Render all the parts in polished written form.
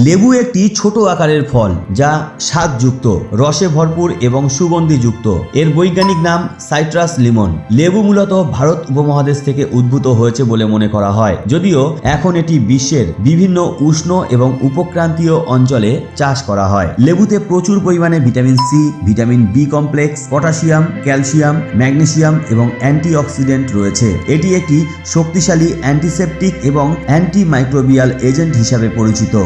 লেবু একটি ছোট আকারের ফল যা স্বাদযুক্ত, রসে ভরপুর এবং সুগন্ধিযুক্ত। এর বৈজ্ঞানিক নাম সাইট্রাস লিমন। লেবু মূলত ভারত উপমহাদেশ থেকে উদ্ভূত হয়েছে বলে মনে করা হয়, যদিও এখন এটি বিশ্বের বিভিন্ন উষ্ণ এবং উপক্রান্তীয় অঞ্চলে চাষ করা হয়। লেবুতে প্রচুর পরিমাণে vitamin C, vitamin B complex, potassium, calcium, magnesium এবং অ্যান্টিঅক্সিডেন্ট রয়েছে। এটি একটি শক্তিশালী অ্যান্টিসেপটিক এবং অ্যান্টিমাইক্রোবিয়াল এজেন্ট হিসাবে পরিচিত।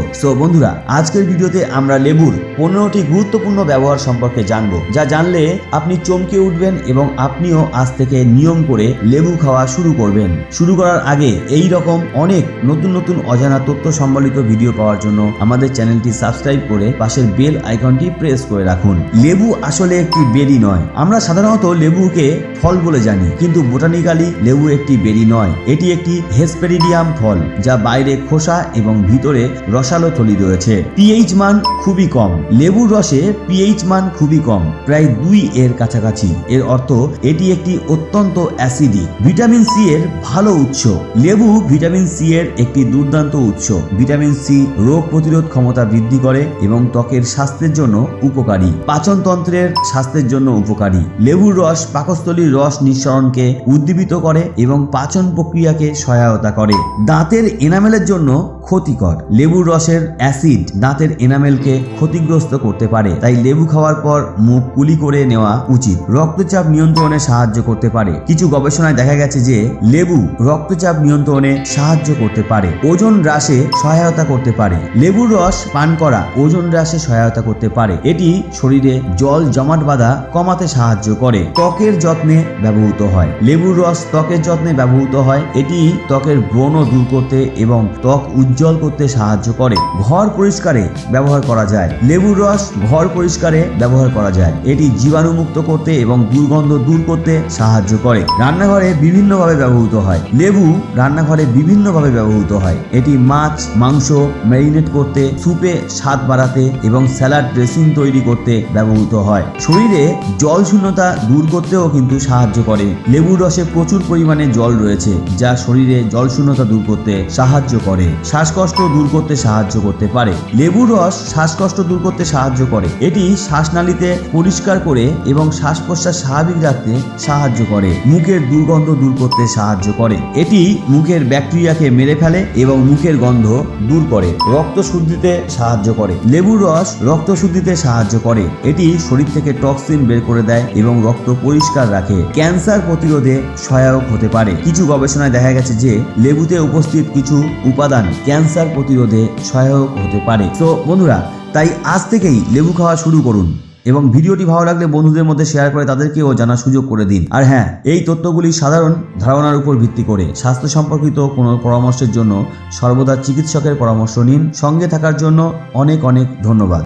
বন্ধুরা, আজকের ভিডিওতে আমরা লেবুর 15টি গুরুত্বপূর্ণ ব্যবহার সম্পর্কে জানব, যা জানলে আপনি চমকে উঠবেন এবং আপনিও আজ থেকে নিয়ম করে লেবু খাওয়া শুরু করবেন। শুরু করার আগে এই রকম অনেক নতুন নতুন অজানা তথ্য সম্বলিত ভিডিও পাওয়ার জন্য আমাদের চ্যানেলটি সাবস্ক্রাইব করে পাশের বেল আইকনটি প্রেস করে রাখুন। লেবু আসলে একটি বেরি নয়। আমরা সাধারণত লেবুকে ফল বলে জানি, কিন্তু বোটানিক্যালি লেবু একটি বেরি নয়। এটি একটি হেসপেরিডিয়াম ফল, যা বাইরে খোসা এবং ভিতরে রসালো থলি রয়েছে। পিএইচ মান খুবই কম। লেবুর রসে পিএইচ মান খুবই কম, প্রায় 2 এর কাছাকাছি। এর অর্থ এটি একটি অত্যন্ত অ্যাসিডিক। ভিটামিন সি এর ভালো উৎস। লেবু ভিটামিন সি এর একটি দুর্দান্ত উৎস। ভিটামিন সি রোগ প্রতিরোধ ক্ষমতা বৃদ্ধি করে এবং ত্বকের স্বাস্থ্যের জন্য উপকারী। পাচনতন্ত্রের স্বাস্থ্যের জন্য উপকারী। লেবুর রস পাকস্থলীর রস নিঃসরণকে উদ্দীপিত করে এবং পাচন প্রক্রিয়াকে সহায়তা করে। দাঁতের এনামেলের জন্য ক্ষতিকর। লেবুর রসের অ্যাসিড দাঁতের এনামেলকে ক্ষতিগ্রস্ত করতে পারে, তাই লেবু খাওয়ার পর মুখ কুলি করে নেওয়া উচিত। রক্তচাপ নিয়ন্ত্রণে সাহায্য করতে পারে। কিছু গবেষণায় দেখা গেছে যে লেবু রক্তচাপ নিয়ন্ত্রণে সাহায্য করতে পারে। ওজন হ্রাসে সহায়তা করতে পারে। লেবুর রস পান করা ওজন হ্রাসে সহায়তা করতে পারে। এটি শরীরে জল জমাট বাঁধা কমাতে সাহায্য করে। ত্বকের যত্নে ব্যবহৃত হয়। লেবুর রস ত্বকের যত্নে ব্যবহৃত হয়। এটি ত্বকের ব্রণ দূর করতে এবং ত্বক উজ্জ্বল করতে সাহায্য করে। ঘর পরিষ্কারে ব্যবহার করা যায়। লেবুর রস ঘর পরিষ্কারে ব্যবহার করা যায়। এটি জীবাণুমুক্ত করতে এবং দুর্গন্ধ দূর করতে সাহায্য করে। রান্নাঘরে বিভিন্নভাবে ব্যবহৃত হয়। লেবু রান্নাঘরে বিভিন্নভাবে ব্যবহৃত হয়। এটি মাছ, মাংস ম্যারিনেট করতে, স্যুপে স্বাদ বাড়াতে এবং স্যালাড ড্রেসিং তৈরি করতে ব্যবহৃত হয়। শরীরে জল শূন্যতা দূর করতেও কিন্তু সাহায্য করে। লেবুর রসে প্রচুর পরিমাণে জল রয়েছে, যা শরীরে জল শূন্যতা দূর করতে সাহায্য করে। শ্বাসকষ্ট দূর করতে সাহায্য করতে পারে। লেবুর রস শ্বাসকষ্ট দূর করতে সাহায্য করে। এটি শ্বাসনালীতে পরিষ্কার করে এবং শ্বাস প্রশ্বাস স্বাভাবিক রাখতে সাহায্য করে। মুখের দুর্গন্ধ দূর করতে সাহায্য করে। এটি মুখের ব্যাকটেরিয়াকে মেরে ফেলে এবং মুখের গন্ধ দূর করে। রক্ত শুদ্ধিতে সাহায্য করে। লেবুর রস রক্ত শুদ্ধিতে সাহায্য করে। এটি শরীর থেকে টক্সিন বের করে দেয় এবং রক্ত পরিষ্কার রাখে। ক্যান্সার প্রতিরোধে সহায়ক হতে পারে। কিছু গবেষণায় দেখা গেছে যে লেবুতে উপস্থিত কিছু উপাদান ক্যান্সার প্রতিরোধে সহায়ক হতে পারে। বন্ধুরা, তাই আজ থেকেই লেবু খাওয়া শুরু করুন এবং ভিডিওটি ভালো লাগলে বন্ধুদের মধ্যে শেয়ার করে তাদেরকেও জানার সুযোগ করে দিন। আর হ্যাঁ, এই তথ্যগুলি সাধারণ ধারণার উপর ভিত্তি করে। স্বাস্থ্য সম্পর্কিত কোনো পরামর্শের জন্য সর্বদা চিকিৎসকের পরামর্শ নিন। সঙ্গে থাকার জন্য অনেক অনেক ধন্যবাদ।